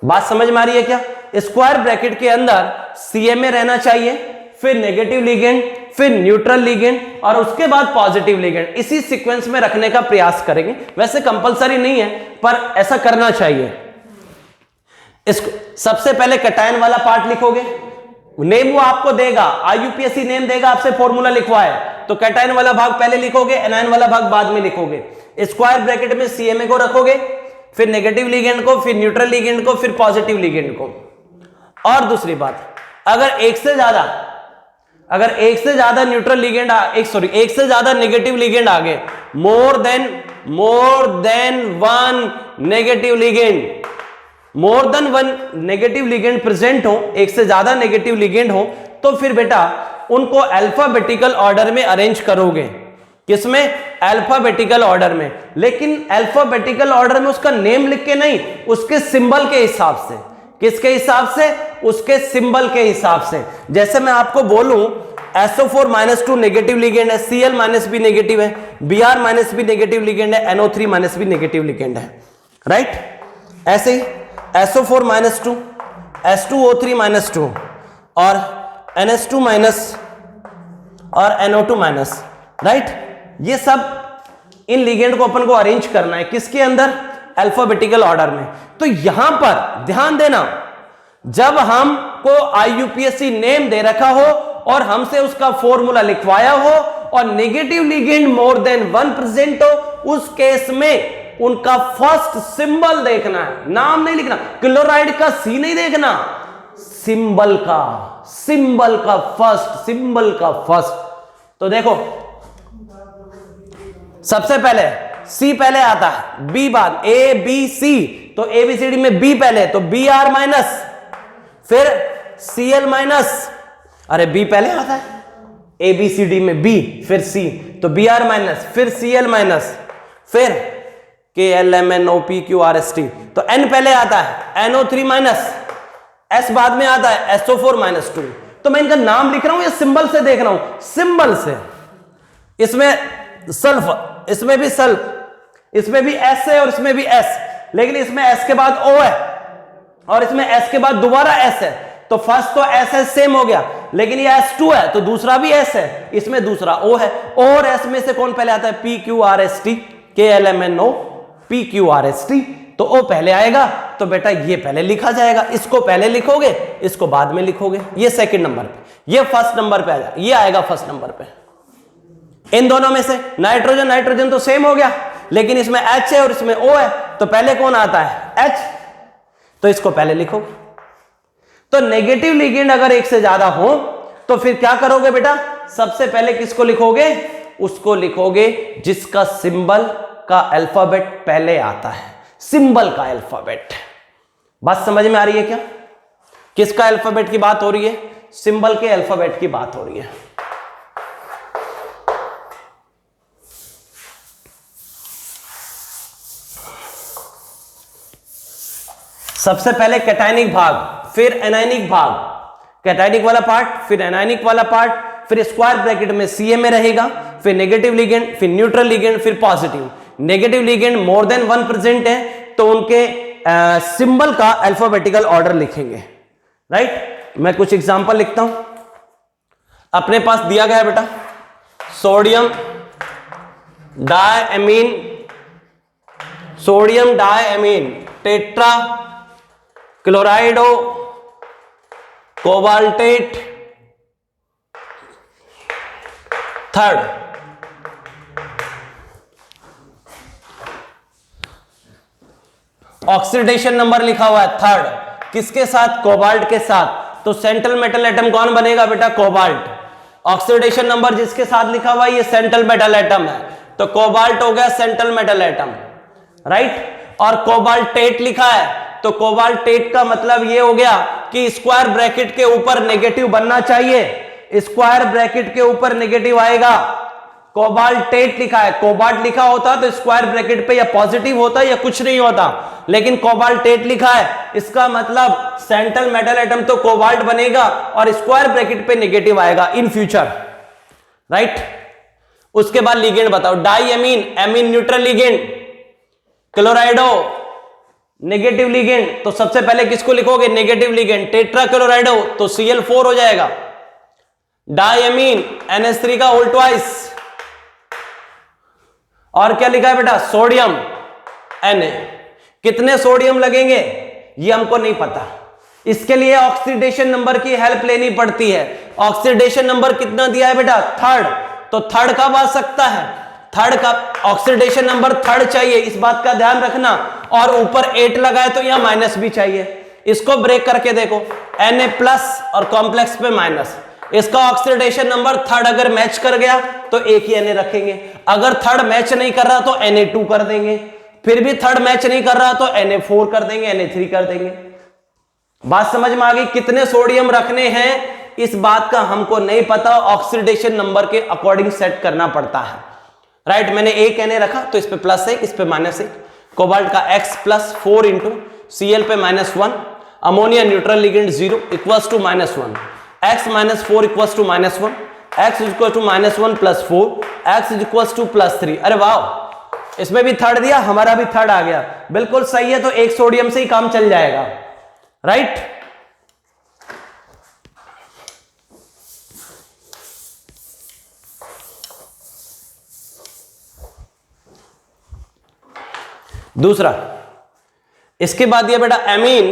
बात समझ में आ रही है क्या? स्क्वायर ब्रैकेट के अंदर CMA रहना चाहिए, फिर नेगेटिव लिगेंड, फिर न्यूट्रल लिगेंड, और उसके बाद पॉजिटिव लिगेंड। इसी सीक्वेंस में रखने का प्रयास करेंगे, वैसे कंपलसरी नहीं है पर ऐसा करना चाहिए। सबसे पहले कैटायन वाला पार्ट लिखोगे, नेम वो आपको देगा, IUPAC नेम देगा, आपसे फॉर्मूला लिखवाए, तो कैटायन वाला भाग पहले लिखोगे, एनायन वाला भाग बाद में लिखोगे। स्क्वायर ब्रैकेट में CMA को रखोगे, फिर नेगेटिव लिगेंड को, फिर न्यूट्रल लिगेंड को, फिर पॉजिटिव लिगेंड को। और दूसरी बात, अगर एक से ज्यादा न्यूट्रल लिगेंड एक से ज्यादा नेगेटिव लिगेंड आ गए, more than one negative ligand present हो, एक से ज्यादा नेगेटिव लिगेंड हो, तो फिर बेटा उनको अल्फाबेटिकल ऑर्डर में अरेंज करोगे। किसमें? अल्फाबेटिकल ऑर्डर में। लेकिन अल्फाबेटिकल ऑर्डर में उसका नेम लिख के नहीं, उसके सिंबल के हिसाब से। किसके हिसाब से? उसके सिंबल के हिसाब से। जैसे मैं आपको बोलूं SO4-2 नेगेटिव लिगेंड है, Cl- भी नेगेटिव है, Br- भी नेगेटिव लिगेंड है, NO3- भी नेगेटिव लिगेंड है, राइट। ऐसे ही SO4-2, H2O3-2 और NH2- और NO2-, राइट। ये सब इन लिगेंड को अपन को अरेंज करना है, किसके अंदर? अल्फाबेटिकल ऑर्डर में। तो यहां पर ध्यान देना, जब हमको IUPAC नेम दे रखा हो और हमसे उसका फॉर्मूला लिखवाया हो और negative ligand more than one present हो, उस केस में उनका फर्स्ट सिंबल देखना है, नाम नहीं लिखना। क्लोराइड का C नहीं देखना, सिंबल का फर्स्ट। तो देखो सबसे पहले C पहले आता है, B बाद, ABC, तो ABCD में B पहले, तो Br-, फिर Cl-, अरे B पहले आता है, ABCD में B फिर C, तो Br-, फिर Cl-, फिर KLMNOPQRST, तो N पहले आता है, NO3-, S बाद में आता है SO4-2। तो मैं इनका नाम लिख रहा हूं या सिंबल से देख रहा हूं? सिंबल से। इसमें सल्फ, इसमें भी सल्फ, इसमें भी S है और इसमें भी S, लेकिन इसमें S के बाद O है और इसमें S के बाद दोबारा S है। तो फर्स्ट तो S सेम हो गया, लेकिन ये S2 है तो दूसरा भी S है, इसमें दूसरा O है। O और S में से कौन पहले आता है? PQRST, KLMNO, PQRST। तो O पहले आएगा, तो बेटा ये पहले लिखा जाएगा। इसको पहले लिखोगे, इसको बाद में लिखोगे। ये सेकंड नंबर पे, ये फर्स्ट नंबर पे आएगा, ये आएगा फर्स्ट नंबर पे। इन दोनों में से नाइट्रोजन नाइट्रोजन तो सेम हो गया, लेकिन इसमें H है और इसमें O है, तो पहले कौन आता है? H। तो इसको पहले लिखो। तो नेगेटिव लिगेंड अगर एक से ज्यादा हो तो फिर क्या करोगे बेटा? सबसे पहले किसको लिखोगे? उसको लिखोगे जिसका सिंबल का अल्फाबेट पहले आता है, सिंबल का अल्फाबेट। बात समझ में आ रही है क्या? किसका अल्फाबेट की बात हो रही है? सिंबल के अल्फाबेट की बात हो रही है। सबसे पहले कैटायनिक भाग, फिर एनायनिक भाग। कैटायनिक वाला पार्ट, फिर एनायनिक वाला पार्ट, फिर स्क्वायर ब्रैकेट में Ca में रहेगा, फिर नेगेटिव लिगेंड, फिर न्यूट्रल लिगेंड, फिर positive. Negative ligand more than 1 present है तो उनके सिंबल का अल्फाबेटिकल ऑर्डर लिखेंगे, राइट। मैं कुछ एग्जांपल लिखता हूं। अपने पास दिया गया है बेटा sodium diammine, sodium diammine, tetra chlorido cobaltate, third oxidation number लिखा हुआ है थर्ड, किसके साथ? कोबाल्ट के साथ। तो सेंट्रल मेटल एटम कौन बनेगा बेटा? कोबाल्ट। ऑक्सीडेशन नंबर जिसके साथ लिखा हुआ है ये सेंट्रल मेटल एटम है, तो कोबाल्ट हो गया सेंट्रल मेटल एटम, राइट। और कोबाल्टेट लिखा है तो कोबाल्टेट का मतलब ये हो गया कि स्क्वायर ब्रैकेट के ऊपर नेगेटिव बनना चाहिए, स्क्वायर ब्रैकेट के ऊपर नेगेटिव आएगा। कोबाल्टेट लिखा है, कोबाल्ट लिखा होता तो स्क्वायर ब्रैकेट पे या पॉजिटिव होता या कुछ नहीं होता, लेकिन कोबाल्टेट लिखा है, इसका मतलब सेंट्रल मेटल एटम तो कोबाल्ट बनेगा और स्क्वायर ब्रैकेट पे नेगेटिव आएगा इन फ्यूचर, राइट। उसके बाद लिगेंड बताओ। डाईएमीन, amine neutral ligand, क्लोराइडो negative ligand, तो सबसे पहले किसको लिखोगे? Negative ligand. टेट्रा क्लोराइडो तो Cl4 हो जाएगा। डाईएमीन NH3 का होल ट्वाइस। और क्या लिखा है बेटा? Sodium Na। कितने सोडियम लगेंगे ये हमको नहीं पता, इसके लिए ऑक्सीडेशन नंबर की हेल्प लेनी पड़ती है। ऑक्सीडेशन नंबर कितना दिया है बेटा? थर्ड। तो थर्ड कब आ सकता है? थर्ड का ऑक्सीडेशन नंबर थर्ड चाहिए, इस बात का ध्यान रखना। और ऊपर 8 लगाए तो यहां माइनस भी चाहिए। इसको ब्रेक करके देखो, Na+ और कॉम्प्लेक्स पे माइनस, इसका ऑक्सीडेशन नंबर थर्ड अगर मैच कर गया तो एक ही Na रखेंगे, अगर थर्ड मैच नहीं कर रहा तो Na2 कर देंगे, फिर भी थर्ड मैच नहीं कर रहा तो Na4 कर देंगे, Na3 कर देंगे। बात समझ में आ गई? कितने सोडियम रखने हैं इस बात का हमको नहीं पता, ऑक्सीडेशन नंबर के अकॉर्डिंग सेट करना पड़ता है, राइट। मैंने एक Na रखा तो इस पे +1, इस पे -1। कोबाल्ट का X+4 इंटू Cl पे -1, ammonia neutral ligand 0 equals to -1, X -4 equals to -1, X equal to -1 + 4, X equals to +3। अरे वाह, इसमें भी थर्ड दिया, हमारा भी थर्ड आ गया, बिल्कुल सही है। तो एक सोडियम से ही काम चल जाएगा, राइट। दूसरा, इसके बाद दिया बेटा amine,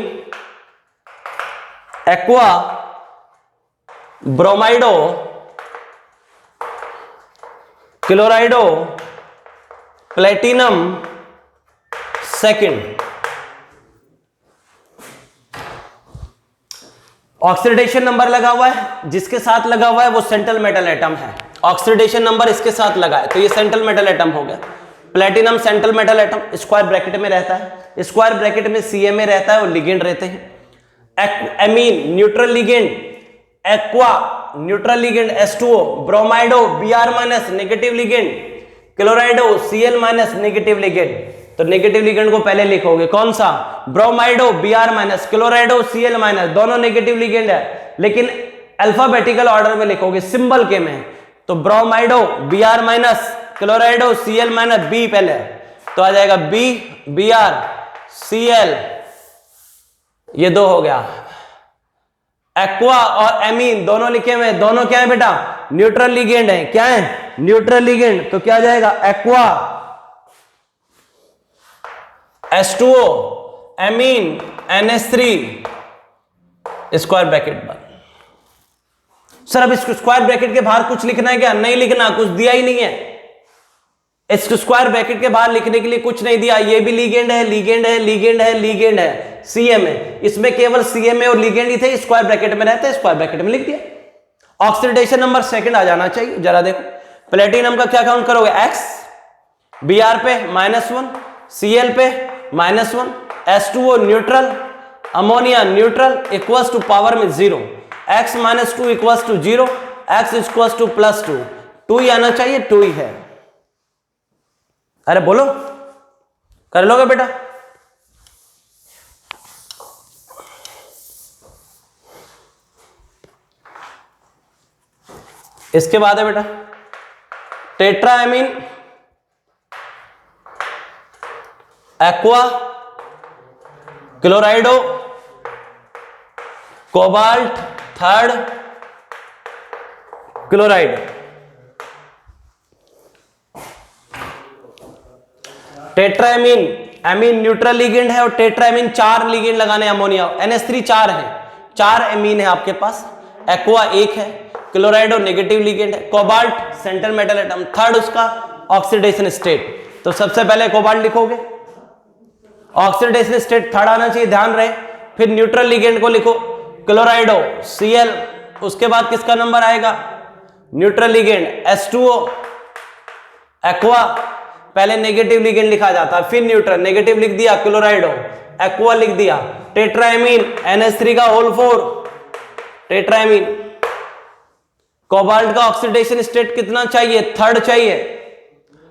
aqua, ब्रोमाइडो, क्लोराइडो, platinum second. Oxidation number लगा हुआ है, जिसके साथ लगा हुआ है वो सेंट्रल मेटल एटम है। ऑक्सीडेशन नंबर इसके साथ लगा है तो ये सेंट्रल मेटल एटम हो गया। Platinum central metal atom square bracket में रहता है, स्क्वायर ब्रैकेट में Ca में रहता है और लिगेंड रहते हैं। Ammine neutral ligand, aqua neutral ligand H2O, bromido Br- negative ligand, chlorido Cl- negative ligand. तो नेगेटिव लिगेंड को पहले लिखोगे कौन सा, bromido Br minus, chlorido Cl minus, दोनों नेगेटिव लिगेंड है लेकिन अल्फाबेटिकल ऑर्डर में लिखोगे सिंबल के में। तो ब्रोमाइडो Br minus, chlorido Cl minus, B पहले तो आ जाएगा Br Cl, ये दो हो गया। एक्वा और एमीन दोनों लिखे हुए, दोनों क्या है बेटा, न्यूट्रल लिगेंड है। क्या है, न्यूट्रल लिगेंड। तो क्या आ जाएगा, aqua H2O, amine NH3, square bracket बंद। सर अब इसको स्क्वायर ब्रैकेट के बाहर कुछ लिखना है क्या, नहीं लिखना, कुछ दिया ही नहीं है। इसको स्क्वायर ब्रैकेट के बाहर लिखने के लिए कुछ नहीं दिया। ये भी लिगेंड है, लिगेंड है, लिगेंड है, लिगेंड है, CMA, इसमें केवल CMA और लिगेंड ही थे, स्क्वायर ब्रैकेट में रहते, स्क्वायर ब्रैकेट में लिख दिया। ऑक्सीडेशन नंबर सेकंड आ जाना चाहिए, जरा देखो। प्लेटिनम का क्या काउंट करोगे, X, Br पे -1, Cl पे -1, H2O neutral, ammonia neutral, equals to power में 0, x - 2 equals to 0, x equals to +2, 2 ही आना चाहिए, 2 ही है। अरे बोलो, कर लोगे बेटा। इसके बाद है बेटा tetraammine, aqua, chlorido, cobalt, third chloride. Tetraammine, ammine neutral ligand है और टेट्राएमीन 4 लिगेंड लगाने, अमोनिया NH3 4 है, 4 एमीन है आपके पास, एक्वा 1 है, क्लोराइडो नेगेटिव लिगेंड है, cobalt central metal atom, third उसका ऑक्सीडेशन स्टेट। तो सबसे पहले कोबाल्ट लिखोगे, ऑक्सीडेशन स्टेट थर्ड आना चाहिए, ध्यान रहे। फिर न्यूट्रल लिगेंड को लिखो, क्लोराइडो Cl, उसके बाद किसका नंबर आएगा, न्यूट्रल लिगेंड H2O, एक्वा पहले नेगेटिव लिगेंड लिखा जाता है, फिर न्यूट्रल, नेगेटिव लिख दिया, क्लोराइडो, एक्वा लिख दिया, टेट्राएमीन NH3 का होल 4, टेट्राएमीन। कोबाल्ट का ऑक्सीडेशन स्टेट कितना चाहिए, थर्ड चाहिए।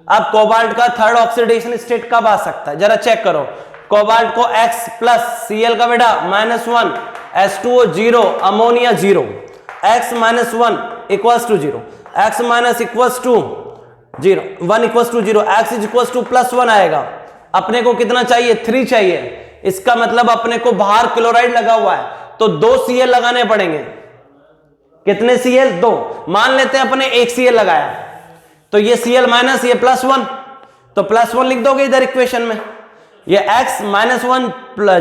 अब कोबाल्ट का थर्ड ऑक्सीडेशन स्टेट कब आ सकता है, जरा चेक करो। कोबाल्ट को X प्लस Cl का बेटा -1, H2O 0, ammonia 0, X - 1 equals to 0, X minus equals to 0, 1 equals to 0, X is equals to +1 आएगा। अपने को कितना चाहिए, 3 चाहिए। इसका मतलब अपने को बाहर क्लोराइड लगा हुआ है तो 2 Cl लगाने पड़ेंगे। कितने Cl, 2। मान लेते हैं अपने 1 Cl लगाया तो ये Cl माइनस ये +1, तो +1 लिख दोगे इधर इक्वेशन में। ये X - 1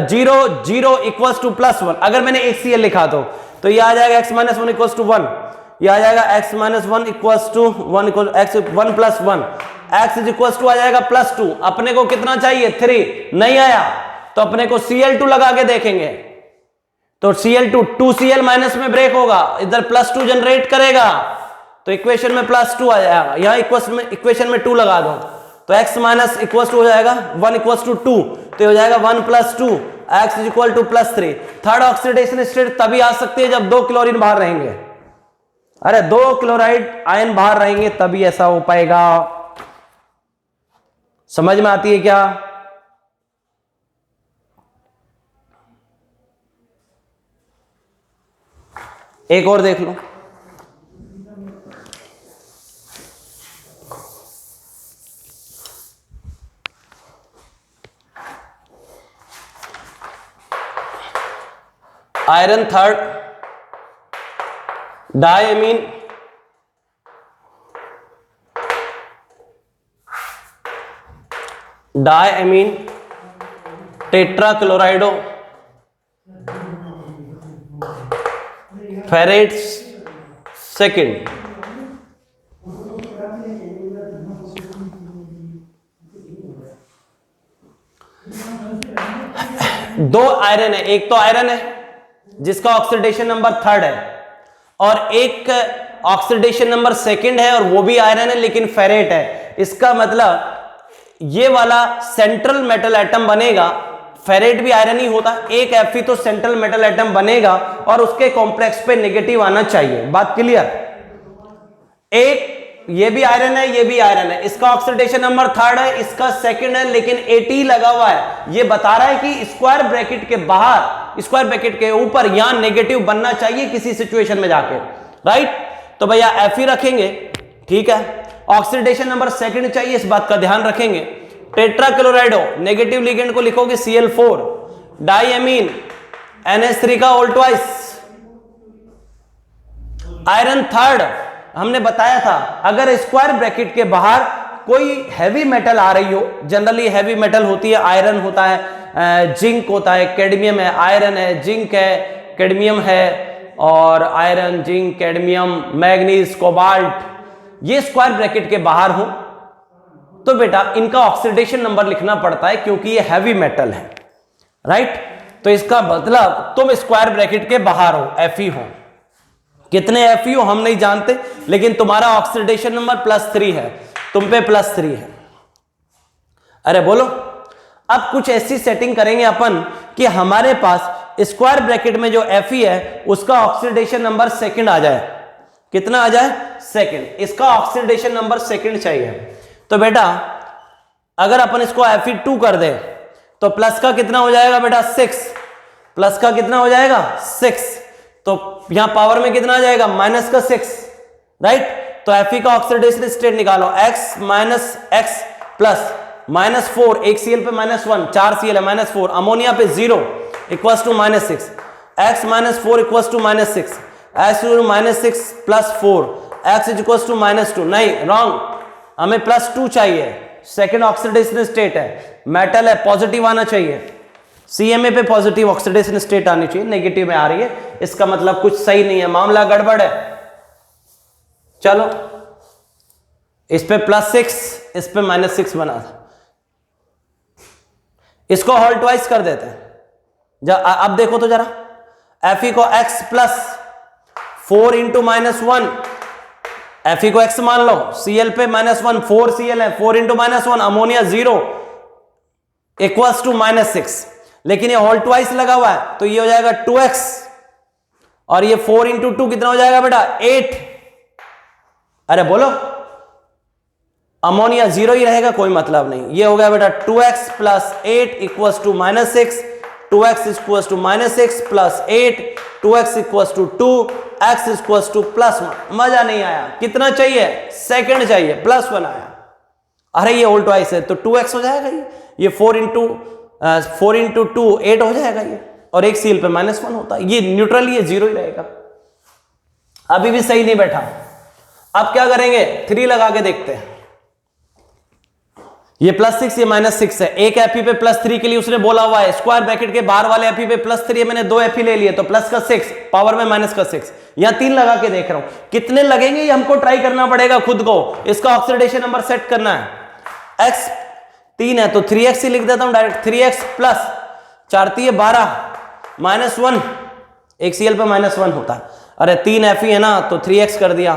0 0 इक्वल्स टू +1, अगर मैंने 1 Cl लिखा तो ये आ जाएगा X - 1 इक्वल्स टू 1, ये आ जाएगा X - 1 equals to 1 equal X 1 + 1, X is equals to आ जाएगा +2। अपने को कितना चाहिए, 3, नहीं आया तो अपने को Cl2 लगा के देखेंगे। तो Cl2 2Cl माइनस में ब्रेक होगा, इधर +2 जनरेट करेगा तो इक्वेशन में +2 आ जाएगा। यहां इक्वेशन में 2 लगा दो तो X माइनस इक्वल्स टू हो जाएगा 1 इक्वल्स टू 2, तो हो जाएगा 1 + 2, X is equal to +3। Third oxidation state तभी आ सकती है जब 2 क्लोरीन बाहर रहेंगे। अरे 2 क्लोराइड आयन बाहर रहेंगे तभी ऐसा हो पाएगा। समझ में आती है क्या? एक और देख लो, iron third, diammine, diammine, tetrachlorido, ferrate second. दो आयरन है, एक तो आयरन है जिसका ऑक्सीडेशन नंबर थर्ड है और एक ऑक्सीडेशन नंबर सेकंड है और वो भी आयरन है लेकिन फेरेट है। इसका मतलब ये वाला सेंट्रल मेटल एटम बनेगा, फेरेट भी आयरन ही होता, एक Fe तो सेंट्रल मेटल एटम बनेगा और उसके कॉम्प्लेक्स पे नेगेटिव आना चाहिए। बात क्लियर? एक ये भी आयरन है, ये भी आयरन है, इसका ऑक्सीडेशन नंबर 3rd है, इसका 2nd है, लेकिन AT लगा हुआ है। ये बता रहा है कि स्क्वायर ब्रैकेट के बाहर, स्क्वायर ब्रैकेट के ऊपर यहां नेगेटिव बनना चाहिए किसी सिचुएशन में जाके, राइट। तो भैया Fe रखेंगे, ठीक है। ऑक्सीडेशन नंबर 2nd चाहिए, इस बात का ध्यान रखेंगे। टेट्रा क्लोराइड हो, नेगेटिव लिगेंड को लिखोगे Cl4, डाइएमीन NH3 का ऑल ट्वाइस, आयरन 3rd। हमने बताया था अगर स्क्वायर ब्रैकेट के बाहर कोई हैवी मेटल आ रही हो, जनरली हैवी मेटल होती है, आयरन होता है, जिंक होता है, कैडमियम है, आयरन है, जिंक है, कैडमियम है, और iron, zinc, cadmium, manganese, cobalt, ये स्क्वायर ब्रैकेट के बाहर हो तो बेटा इनका ऑक्सीडेशन नंबर लिखना पड़ता है क्योंकि ये हैवी मेटल है, राइट। तो इसका मतलब तुम स्क्वायर ब्रैकेट के बाहर हो, Fe हो। कितने Fe हो हम नहीं जानते, लेकिन तुम्हारा ऑक्सीडेशन नंबर +3 है, तुम पे +3 है। अरे बोलो, अब कुछ ऐसी सेटिंग करेंगे अपन कि हमारे पास स्क्वायर ब्रैकेट में जो Fe है उसका ऑक्सीडेशन नंबर 2nd आ जाए। कितना आ जाए? 2nd। इसका ऑक्सीडेशन नंबर 2nd चाहिए। तो बेटा अगर अपन इसको Fe2 कर दे तो प्लस का कितना हो जाएगा बेटा? 6। प्लस का कितना हो जाएगा? 6। तो यहां पावर में कितना आ जाएगा? माइनस का 6, राइट। तो Fe का ऑक्सीडेशन स्टेट निकालो, x माइनस एक्स प्लस -4, एक Cl पे -1, 4 Cl है, -4, अमोनिया पे 0 equals to -6, x -4 equals to -6, x -6 + 4, x is equals to -2। नहीं, रॉन्ग, हमें +2 चाहिए। सेकेंड ऑक्सीडेशन स्टेट है, मेटल है, पॉजिटिव आना चाहिए। CMA पे पॉजिटिव ऑक्सीडेशन स्टेट आनी चाहिए, नेगेटिव में आ रही है, इसका मतलब कुछ सही नहीं है, मामला गड़बड़ है। चलो इस पे +6, इस पे -6 बना था, इसको होल ट्वाइस कर देते हैं। अब देखो तो जरा, Fe को x + 4 × -1, Fe को x मान लो, Cl पे -1, 4 Cl है, 4 × -1, अमोनिया 0 इक्वल्स टू -6, लेकिन ये होल ट्वाइस लगा हुआ है तो ये हो जाएगा 2x, और ये 4 × 2 कितना हो जाएगा बेटा? 8। अरे बोलो, अमोनिया 0 ही रहेगा, कोई मतलब नहीं। ये हो गया बेटा 2x + 8 equals to -6, 2x equals to -6 + 8, 2x equals to 2, x equals to +1। मजा नहीं आया, कितना चाहिए? 2nd चाहिए, +1 आया। अरे ये होल ट्वाइस है तो 2x हो जाएगा, ये 4 × 2 8 हो जाएगा ये, और एक Cl पे -1 होता है, ये न्यूट्रल, ये 0 ही रहेगा। अभी भी सही नहीं बैठा। अब क्या करेंगे? 3 लगा के देखते हैं। ये +6, ये -6 है, एक Fe पे +3 के लिए उसने बोला हुआ है, स्क्वायर ब्रैकेट के बाहर वाले Fe पे +3 है, मैंने 2 Fe ले लिए तो प्लस का 6, पावर में -6, यहां 3 लगा के देख रहा हूं, कितने लगेंगे ये हमको ट्राई करना पड़ेगा खुद को। इसका ऑक्सीडेशन नंबर सेट करना है, x 3 है तो 3x ही लिख देता हूं डायरेक्ट, 3x प्लस 4 × 12 -1, एक Cl पे -1 होता है। अरे 3 Fe है ना तो 3x कर दिया,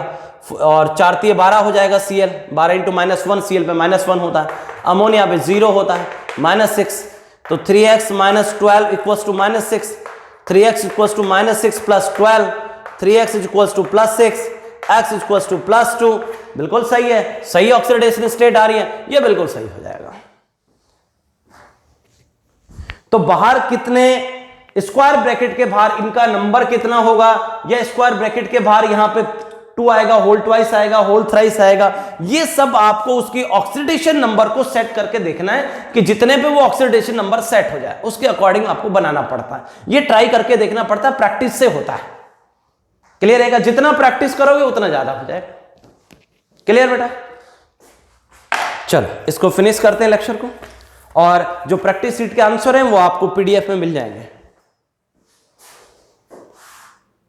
और 4 × 12 हो जाएगा Cl, 12 × -1, Cl पे -1 होता है, अमोनिया पे 0 होता है, -6, तो 3x - 12 equals to -6, 3x equals to -6 + 12, 3x equals to +6, x equals to +2। बिल्कुल सही है, सही ऑक्सीडेशन स्टेट आ रही है, ये बिल्कुल सही हो जाएगा। तो बाहर कितने, स्क्वायर ब्रैकेट के बाहर इनका नंबर कितना होगा, या स्क्वायर ब्रैकेट के बाहर यहां पे 2 आएगा, होल ट्वाइस आएगा, होल थ्राइस आएगा, ये सब आपको उसकी ऑक्सीडेशन नंबर को सेट करके देखना है कि जितने पे वो ऑक्सीडेशन नंबर सेट हो जाए उसके अकॉर्डिंग आपको बनाना पड़ता है। ये ट्राई करके देखना पड़ता है, प्रैक्टिस से होता है। क्लियर है? जितना प्रैक्टिस करोगे उतना ज्यादा हो जाएगा। क्लियर बेटा? चलो इसको फिनिश करते हैं लेक्चर को, और जो प्रैक्टिस शीट के आंसर हैं वो आपको PDF में मिल जाएंगे।